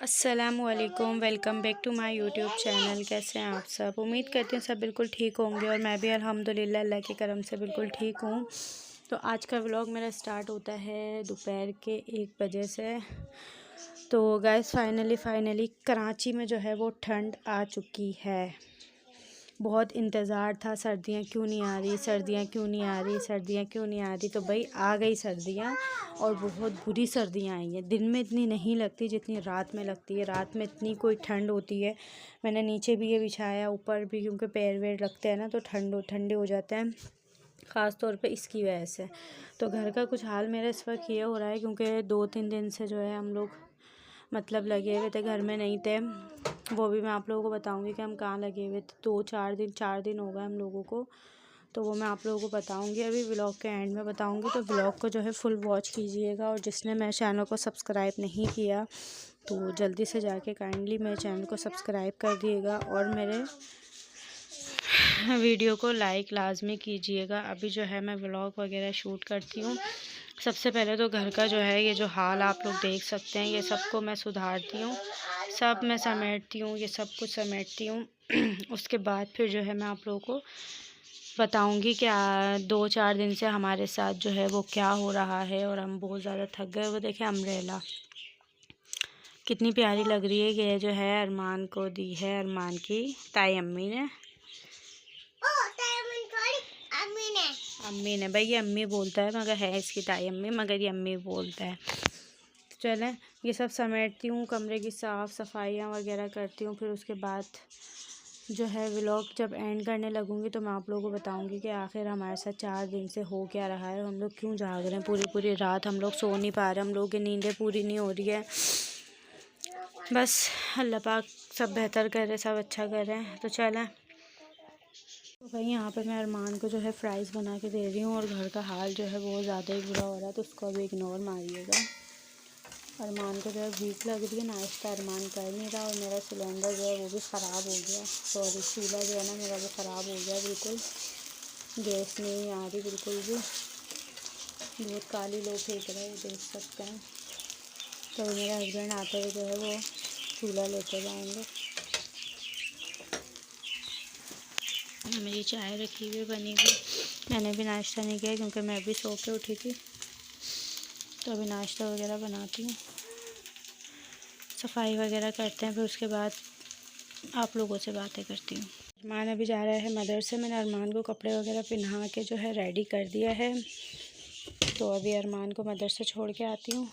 अस्सलामुअलैकुम, welcome back to my YouTube channel. कैसे हैं आप सब? उम्मीद करती हूँ सब बिल्कुल ठीक होंगे और मैं भी अल्हम्दुलिल्लाह अल्लाह के करम से बिल्कुल ठीक हूँ। तो आज का व्लॉग मेरा स्टार्ट होता है दोपहर के 1 बजे से। तो गाइस फाइनली कराची में जो है वो ठंड आ चुकी है। बहुत इंतज़ार था, सर्दियाँ क्यों नहीं आ रही, सर्दियाँ क्यों नहीं आ रही, सर्दियाँ क्यों नहीं आ रही। तो भाई आ गई सर्दियाँ और बहुत बुरी सर्दियाँ आई हैं। दिन में इतनी नहीं लगती जितनी रात में लगती है। रात में इतनी कोई ठंड होती है। मैंने नीचे भी ये बिछाया, ऊपर भी, क्योंकि पैर वैर लगते हैं ना तो ठंडे हो जाते हैं, ख़ास तौर पे इसकी वजह से। तो घर का कुछ हाल मेरा इस वक्त ये हो रहा है क्योंकि 2-3 दिन से जो है हम लोग मतलब लगे हुए थे, घर में नहीं थे। वो भी मैं आप लोगों को बताऊंगी कि हम कहाँ लगे हुए थे। 4 दिन हो गए हम लोगों को, तो वो मैं आप लोगों को बताऊंगी। अभी व्लॉग के एंड में बताऊंगी, तो व्लॉग को जो है फुल वॉच कीजिएगा। और जिसने मेरे चैनल को सब्सक्राइब नहीं किया तो जल्दी से जाके काइंडली मेरे चैनल को सब्सक्राइब कर दिएगा और मेरे वीडियो को लाइक लाजमी कीजिएगा। अभी जो है मैं व्लॉग वगैरह शूट करती हूँ। सबसे पहले तो घर का जो है ये जो हाल आप लोग देख सकते हैं, ये सबको मैं सुधारती हूँ, सब मैं समेटती हूँ, ये सब कुछ समेटती हूँ। उसके बाद फिर जो है मैं आप लोगों को बताऊँगी कि 2-4 दिन से हमारे साथ जो है वो क्या हो रहा है। और हम बहुत ज़्यादा थक गए। वो देखें अम्ब्रेला कितनी प्यारी लग रही है। ये जो है अरमान को दी है, अरमान की ताई अम्मी ने। अम्मी ने भाई, ये अम्मी बोलता है मगर है इसकी ताई अम्मी, मगर ये अम्मी बोलता है। तो चलें, ये सब समेटती हूँ, कमरे की साफ़ सफाइयाँ वगैरह करती हूँ। फिर उसके बाद जो है व्लॉग जब एंड करने लगूँगी तो मैं आप लोगों को बताऊँगी कि आखिर हमारे साथ 4 दिन से हो क्या रहा है। हम लोग क्यों जाग रहे हैं पूरी रात, हम लोग सो नहीं पा रहे, हम लोग की नींदें पूरी नहीं हो रही है। बस अल्लाह पाक सब बेहतर करे, सब अच्छा करे। तो चलें, तो भाई यहाँ पे मैं अरमान को जो है फ्राइज़ बना के दे रही हूँ और घर का हाल जो है बहुत ज़्यादा ही बुरा हो रहा है, तो उसको अभी इग्नोर मारिएगा। अरमान को जो है भूख लग रही है, नाश्ता अरमान कर नहीं रहा। और मेरा सिलेंडर जो है वो भी ख़राब हो गया, सॉरी चूल्हा जो है ना मेरा वो ख़राब हो गया बिल्कुल। गैस नहीं आ रही बिल्कुल भी, बहुत काली लो फेंक रहे हैं, देख सकते हैं। तो मेरे हस्बैंड आते हुए जो है वो चूल्हा लेके जाएंगे। मेरी चाय रखी हुई बनी हुई, मैंने भी नाश्ता नहीं किया क्योंकि मैं अभी सो के उठी थी। तो अभी नाश्ता वगैरह बनाती हूँ, सफाई वगैरह करते हैं, फिर उसके बाद आप लोगों से बातें करती हूँ। अरमान अभी जा रहा है मदरसे। मैंने अरमान को कपड़े वगैरह पहना के जो है रेडी कर दिया है। तो अभी अरमान को मदरसे छोड़ के आती हूँ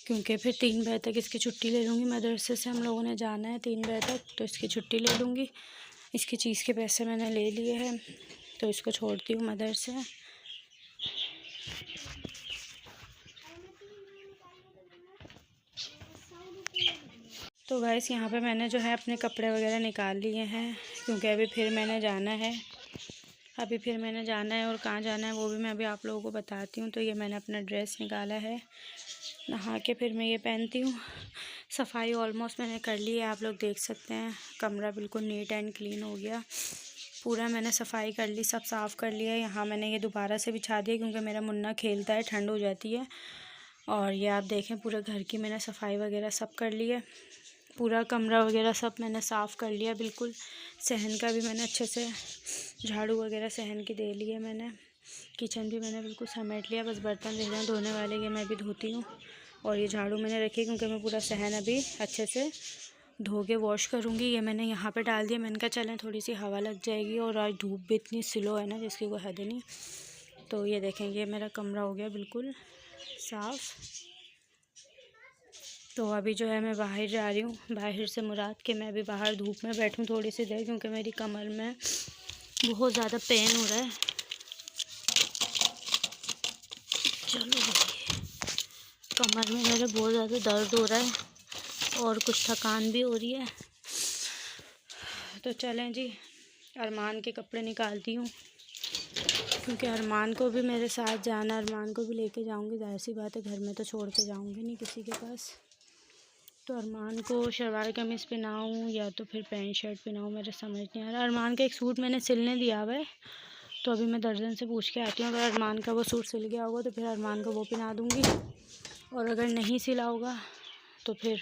क्योंकि फिर 3 बजे तक इसकी छुट्टी ले लूँगी। मदरसे से हम लोगों ने जाना है 3 बजे तक, तो इसकी छुट्टी ले लूँगी। इसकी चीज़ के पैसे मैंने ले लिए हैं, तो इसको छोड़ती हूँ मदरसे। तो गाइस यहाँ पे मैंने जो है अपने कपड़े वगैरह निकाल लिए हैं क्योंकि अभी फिर मैंने जाना है। और कहाँ जाना है वो भी मैं अभी आप लोगों को बताती हूँ। तो ये मैंने अपना ड्रेस निकाला है, नहा के फिर मैं ये पहनती हूँ। सफाई ऑलमोस्ट मैंने कर ली है, आप लोग देख सकते हैं। कमरा बिल्कुल नीट एंड क्लीन हो गया, पूरा मैंने सफाई कर ली, सब साफ़ कर लिया। यहाँ मैंने ये दोबारा से बिछा दिया क्योंकि मेरा मुन्ना खेलता है, ठंड हो जाती है। और ये आप देखें पूरे घर की मैंने सफाई वगैरह सब कर ली है, पूरा कमरा वगैरह सब मैंने साफ़ कर लिया बिल्कुल। सहन का भी मैंने अच्छे से झाड़ू वगैरह सहन की दे ली है मैंने। किचन भी मैंने बिल्कुल समेट लिया, बस बर्तन रह गए धोने वाले, ये मैं भी धोती हूँ। और ये झाड़ू मैंने रखी क्योंकि मैं पूरा सहन अभी अच्छे से धो के वॉश करूँगी। ये मैंने यहाँ पे डाल दिया, मैंने कहा चलें थोड़ी सी हवा लग जाएगी। और आज धूप भी इतनी स्लो है ना जिसकी कोई हद नहीं। तो ये देखें, ये मेरा कमरा हो गया बिल्कुल साफ़। तो अभी जो है मैं बाहर जा रही हूँ, बाहर से मुराद कि मैं अभी बाहर धूप में बैठूँ थोड़ी सी देर, क्योंकि मेरी कमर में बहुत ज़्यादा पेन हो रहा है। चलो भाई, कमर में मेरे बहुत ज़्यादा दर्द हो रहा है और कुछ थकान भी हो रही है। तो चलें जी, अरमान के कपड़े निकालती हूँ क्योंकि अरमान को भी मेरे साथ जाना, अरमान को भी लेके जाऊँगी। जाहिर सी बात है, घर में तो छोड़ के जाऊँगी नहीं किसी के पास। तो अरमान को शलवार कमीज़ पहनाऊँ या तो फिर पैंट शर्ट पहनाऊँ, मेरे समझ नहीं आ रहा। अरमान का एक सूट मैंने सिलने दिया हुआ है, तो अभी मैं दर्जन से पूछ के आती हूँ। अगर अरमान का वो सूट सिल गया होगा तो फिर अरमान को वो पहना दूँगी, और अगर नहीं सिला होगा तो फिर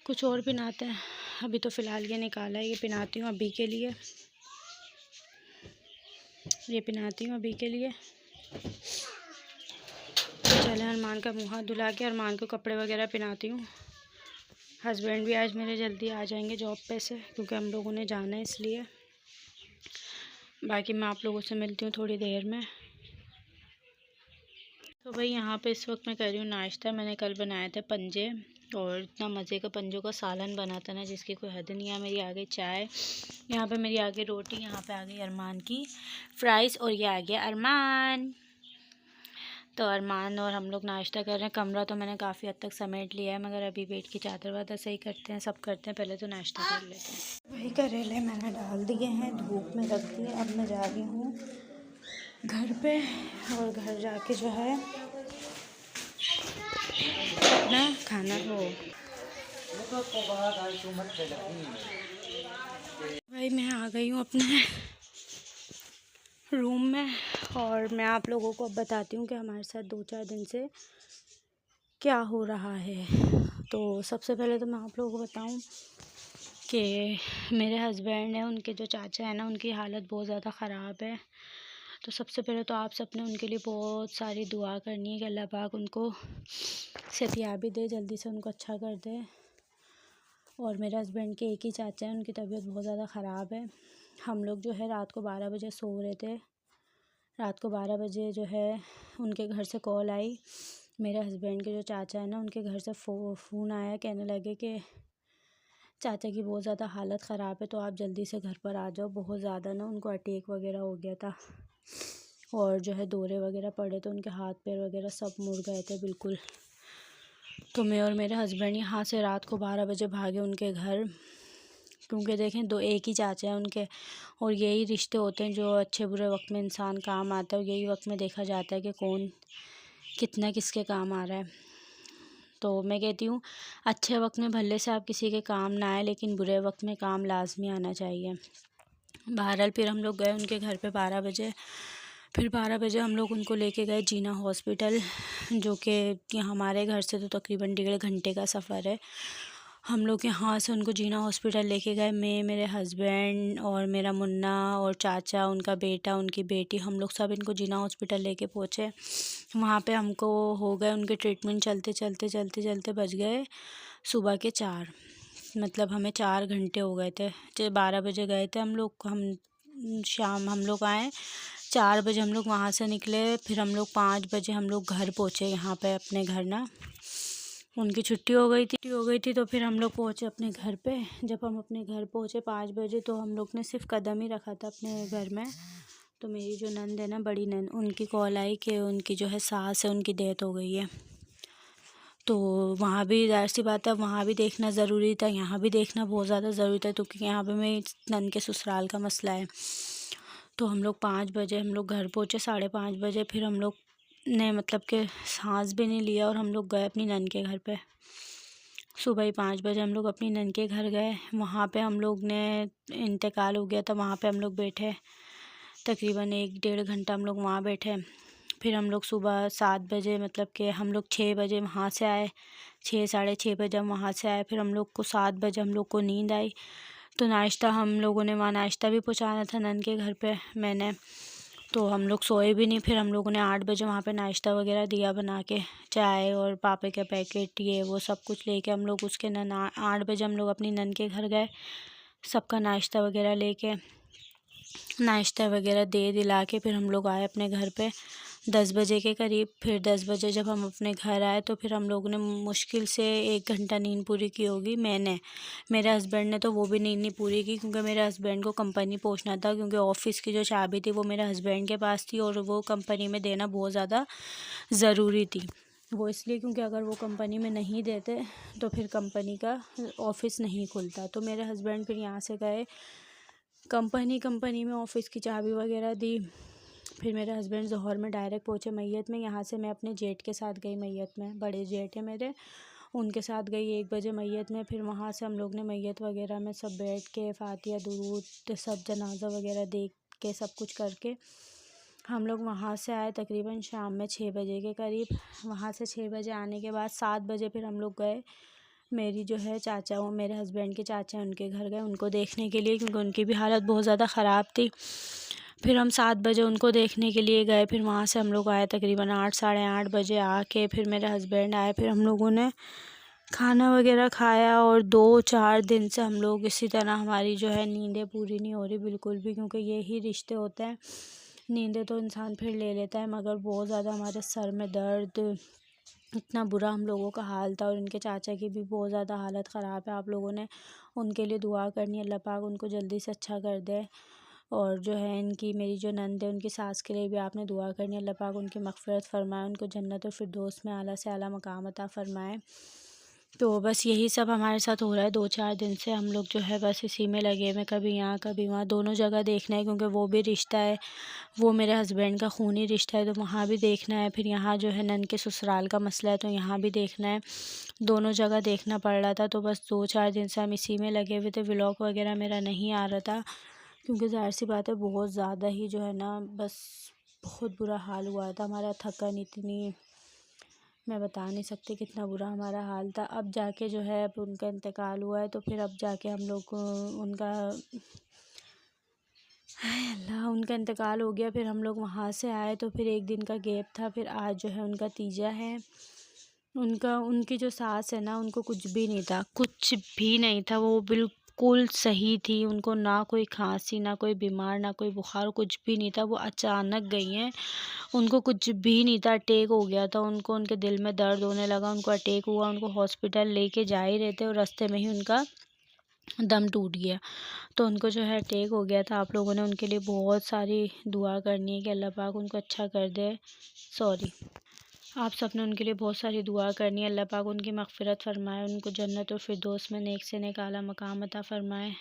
कुछ और पिनाते हैं। अभी तो फ़िलहाल ये निकाला है, ये पिनाती हूँ अभी के लिए, ये पिनाती हूँ अभी के लिए। चले अरमान का मुँह हाथ धुला के अरमान को कपड़े वगैरह पिनाती हूँ। हस्बैंड भी आज मेरे जल्दी आ जाएंगे जॉब पे से, क्योंकि हम लोगों ने जाना है इसलिए। बाकी मैं आप लोगों से मिलती हूँ थोड़ी देर में। तो भाई यहाँ पे इस वक्त मैं कर रही हूँ नाश्ता। मैंने कल बनाए थे पंजे, और इतना मज़े का पंजों का सालन बना था ना जिसकी कोई हद नहीं है। मेरी आ गई चाय, यहाँ पे मेरी आ गई रोटी, यहाँ पे आ गई अरमान की फ्राइज़, और ये आ गया अरमान। तो अरमान और हम लोग नाश्ता कर रहे हैं। कमरा तो मैंने काफ़ी हद तक समेट लिया है, मगर अभी बेड की चादर वादर सही करते हैं, सब करते हैं, पहले तो नाश्ता कर लेते हैं। वही करेले मैंने डाल दिए हैं, धूप में रख दिए। अब मैं जा रही हूँ घर पे, और घर जाके जो है अपना खाना हो। भाई मैं आ गई हूँ अपने रूम में, और मैं आप लोगों को अब बताती हूँ कि हमारे साथ 2-4 दिन से क्या हो रहा है। तो सबसे पहले तो मैं आप लोगों को बताऊँ कि मेरे हस्बैंड हैं, उनके जो चाचा हैं ना, उनकी हालत बहुत ज़्यादा ख़राब है। तो सबसे पहले तो आप सब ने उनके लिए बहुत सारी दुआ करनी है कि अल्लाह पाक उनको सेहतियाबी दे, जल्दी से उनको अच्छा कर दे। और मेरे हस्बैंड के एक ही चाचा हैं, उनकी तबीयत बहुत ज़्यादा ख़राब है। हम लोग जो है रात को 12 बजे सो रहे थे। रात को 12 बजे जो है उनके घर से कॉल आई। मेरे हस्बैंड के जो चाचा है ना, उनके घर से फ़ोन आया, कहने लगे कि चाचा की बहुत ज़्यादा हालत ख़राब है, तो आप जल्दी से घर पर आ जाओ। बहुत ज़्यादा ना उनको अटैक वगैरह हो गया था, और जो है दौरे वगैरह पड़े, तो उनके हाथ पैर वगैरह सब मुड़ गए थे बिल्कुल। तो मैं और मेरे हस्बैंड यहाँ से रात को 12 बजे भागे उनके घर, क्योंकि देखें दो एक ही चाचा हैं उनके, और यही रिश्ते होते हैं जो अच्छे बुरे वक्त में इंसान काम आता है, और यही वक्त में देखा जाता है कि कौन कितना किसके काम आ रहा है। तो मैं कहती हूँ अच्छे वक्त में भले से आप किसी के काम ना आए, लेकिन बुरे वक्त में काम लाजमी आना चाहिए। बहरहाल फिर हम लोग गए उनके घर पे 12 बजे। फिर 12 बजे हम लोग उनको लेके गए जीना हॉस्पिटल, जो कि यहाँ हमारे घर से तो तकरीबन 1.5 घंटे का सफ़र है। हम लोग यहाँ से उनको जीना हॉस्पिटल लेके गए, मैं, मेरे हस्बैंड और मेरा मुन्ना और चाचा, उनका बेटा, उनकी बेटी, हम लोग सब इनको जीना हॉस्पिटल लेके पहुँचे। वहाँ पे हमको हो गए उनके ट्रीटमेंट चलते चलते चलते चलते बज गए सुबह के 4, मतलब हमें 4 घंटे हो गए थे। 12 बजे गए थे हम लोग, हम शाम हम लोग आए 4 बजे, हम लोग वहाँ से निकले। फिर हम लोग 5 बजे हम लोग घर पहुँचे, यहाँ पे अपने घर ना। उनकी छुट्टी हो गई थी तो फिर हम लोग पहुँचे अपने घर पे। जब हम अपने घर पहुँचे 5 बजे, तो हम लोग ने सिर्फ कदम ही रखा था अपने घर में, तो मेरी जो नंद है ना, बड़ी नंद, उनकी कॉल आई कि उनकी जो है सास है, उनकी डेथ हो गई है। तो वहाँ भी ज़ाहिर सी बात है, वहाँ भी देखना ज़रूरी था, यहाँ भी देखना बहुत ज़्यादा ज़रूरी था, क्योंकि यहाँ पे मेरी नंद के ससुराल का मसला है। तो हम लोग 5 बजे हम लोग घर पहुँचे, 5:30 बजे। फिर हम लोग ने मतलब कि सांस भी नहीं लिया, और हम लोग गए अपनी नंद के घर पे। सुबह ही 5 बजे हम लोग अपनी नंद के घर गए। वहाँ पे हम लोग ने इंतकाल हो गया था, वहाँ पे हम लोग बैठे तकरीबन 1-1.5 घंटा हम लोग वहाँ बैठे। फिर हम लोग सुबह 7 बजे, मतलब कि हम लोग 6 बजे वहाँ से आए, 6 साढ़े 6 बजे हम वहाँ से आए। फिर हम लोग को 7 बजे हम लोग को नींद आई, तो नाश्ता हम लोगों ने वहाँ नाश्ता भी पहुँचाना था नंद के घर पे मैंने, तो हम लोग सोए भी नहीं। फिर हम लोगों ने 8 बजे वहाँ पे नाश्ता वगैरह दिया बना के, चाय और पापे के पैकेट ये वो सब कुछ लेके हम लोग उसके 8 बजे हम लोग अपनी नंद के घर गए, सबका नाश्ता वगैरह लेके, नाश्ता वगैरह दे दिला के फिर हम लोग आए अपने घर पे 10 बजे के करीब। फिर 10 बजे जब हम अपने घर आए, तो फिर हम लोगों ने मुश्किल से 1 घंटा नींद पूरी की होगी मैंने। मेरे हस्बैंड ने तो वो भी नींद नहीं पूरी की, क्योंकि मेरे हस्बैंड को कंपनी पहुंचना था, क्योंकि ऑफ़िस की जो चाबी थी वो मेरे हस्बैंड के पास थी, और वो कंपनी में देना बहुत ज़्यादा ज़रूरी थी। वो इसलिए क्योंकि अगर वो कंपनी में नहीं देते तो फिर कंपनी का ऑफ़िस नहीं खुलता। तो मेरे हस्बैंड फिर यहाँ से गए कंपनी में, ऑफ़िस की चाबी वगैरह दी। फिर मेरे हस्बैंड ज़ोहर में डायरेक्ट पहुँचे मैयत में। यहाँ से मैं अपने जेठ के साथ गई मैयत में, बड़े जेठ है मेरे, उनके साथ गई 1 बजे मैयत में। फिर वहाँ से हम लोग ने मैयत वगैरह में सब बैठ के फातिहा दुरूद सब जनाजा वगैरह देख के सब कुछ करके हम लोग वहाँ से आए तकरीबन शाम में 6 बजे के करीब। वहाँ से 6 बजे आने के बाद 7 बजे फिर हम लोग गए, मेरी जो है चाचा, वो मेरे हस्बैंड के चाचा, उनके घर गए उनको देखने के लिए, क्योंकि उनकी भी हालत बहुत ज़्यादा ख़राब थी। फिर हम 7 बजे उनको देखने के लिए गए। फिर वहाँ से हम लोग आए तकरीबन 8 साढ़े 8 बजे। आके फिर मेरे हस्बैंड आए, फिर हम लोगों ने खाना वगैरह खाया। और 2-4 दिन से हम लोग इसी तरह, हमारी जो है नींदें पूरी नहीं हो रही बिल्कुल भी, क्योंकि यही रिश्ते होते हैं। नींदें तो इंसान फिर ले लेता है, मगर बहुत ज़्यादा हमारे सर में दर्द, इतना बुरा हम लोगों का हाल था। और इनके चाचा की भी बहुत ज़्यादा हालत ख़राब है। आप लोगों ने उनके लिए दुआ करनी है, अल्लाह पाक उनको जल्दी से अच्छा कर दे। और जो है इनकी, मेरी जो नंद है, उनकी सास के लिए भी आपने दुआ करनी है, अल्लाह पाक उनकी मग़फ़िरत फ़रमाए, उनको जन्नत और फिरदौस में आला से आला मकाम अता फ़रमाए। तो बस यही सब हमारे साथ हो रहा है 2-4 दिन से। हम लोग जो है बस इसी में लगे हुए, कभी यहाँ कभी वहाँ, दोनों जगह देखना है, क्योंकि वो भी रिश्ता है, वो मेरे हस्बैंड का खूनी रिश्ता है, तो वहाँ भी देखना है। फिर यहाँ जो है नंद के ससुराल का मसला है, तो यहाँ भी देखना है। दोनों जगह देखना पड़ रहा था। तो बस 2-4 दिन से हम इसी में लगे हुए थे। व्लॉग वगैरह मेरा नहीं आ रहा था, क्योंकि ज़ाहिर सी बात है बहुत ज़्यादा ही जो है ना, बस बहुत बुरा हाल हुआ था हमारा। थकन इतनी, मैं बता नहीं सकती कितना बुरा हमारा हाल था। अब जाके जो है, अब उनका इंतकाल हुआ है, तो फिर अब जाके हम लोग उनका, हाय अल्लाह, उनका इंतकाल हो गया। फिर हम लोग वहाँ से आए, तो फिर एक दिन का गैप था। फिर आज जो है उनका तीजा है। उनकी जो सास है ना, उनको कुछ भी नहीं था, कुछ भी नहीं था, वो बिल्कुल सही थी। उनको ना कोई खांसी, ना कोई बीमार, ना कोई बुखार, कुछ भी नहीं था। वो अचानक गई हैं, उनको कुछ भी नहीं था, अटैक हो गया था उनको, उनके दिल में दर्द होने लगा, उनको अटैक हुआ। उनको हॉस्पिटल लेके जा ही रहे थे और रास्ते में ही उनका दम टूट गया। तो उनको जो है अटैक हो गया था। आप लोगों ने उनके लिए बहुत सारी दुआ करनी है कि अल्लाह पाक उनको अच्छा कर दे। सॉरी, आप सब ने उनके लिए बहुत सारी दुआ करनी है, अल्लाह पाक उनकी मग़फ़िरत फ़रमाए, उनको जन्नत और फिरदौस में नेक से नेक आला मकाम अता फ़रमाए।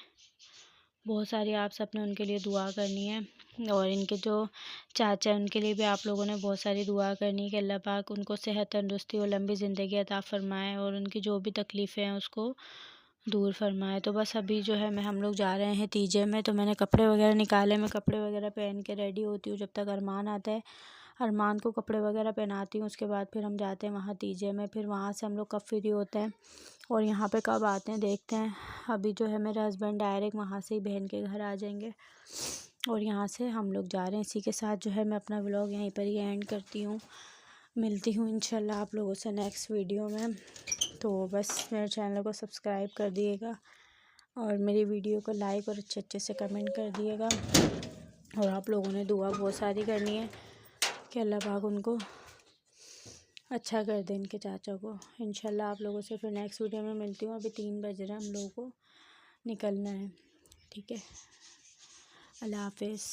बहुत सारी आप सब ने उनके लिए दुआ करनी है। और इनके जो चाचा हैं, उनके लिए भी आप लोगों ने बहुत सारी दुआ करनी है कि अल्लाह पाक उनको सेहत, तंदुरुस्ती और लंबी ज़िंदगी अता फ़रमाए, और उनकी जो भी तकलीफ़ें हैं उसको दूर फरमाए। तो बस अभी जो है हम लोग जा रहे हैं तीजे में। तो मैंने कपड़े वगैरह निकाले, मैं कपड़े वगैरह पहन के रेडी होती हूँ, जब तक अरमान आता है। अरमान को कपड़े वगैरह पहनाती हूँ, उसके बाद फिर हम जाते हैं वहाँ तीजे में। फिर वहाँ से हम लोग कब फ्री होते हैं और यहाँ पे कब आते हैं देखते हैं। अभी जो है मेरे हस्बैंड डायरेक्ट वहाँ से ही बहन के घर आ जाएंगे, और यहाँ से हम लोग जा रहे हैं। इसी के साथ जो है मैं अपना व्लॉग यहीं पर ही एंड करती हूँ। मिलती हूँ इंशाल्लाह आप लोगों से नेक्स्ट वीडियो में। तो बस मेरे चैनल को सब्सक्राइब कर दिएगा, और मेरी वीडियो को लाइक और अच्छे अच्छे से कमेंट कर दिएगा। और आप लोगों ने दुआ बहुत सारी करनी है कि अल्लाह पाक उनको अच्छा कर दे, इनके चाचा को। इंशाल्लाह आप लोगों से फिर नेक्स्ट वीडियो में मिलती हूँ। अभी 3 बज रहे हैं, हम लोगों को निकलना है। ठीक है, अल्लाह हाफिज़।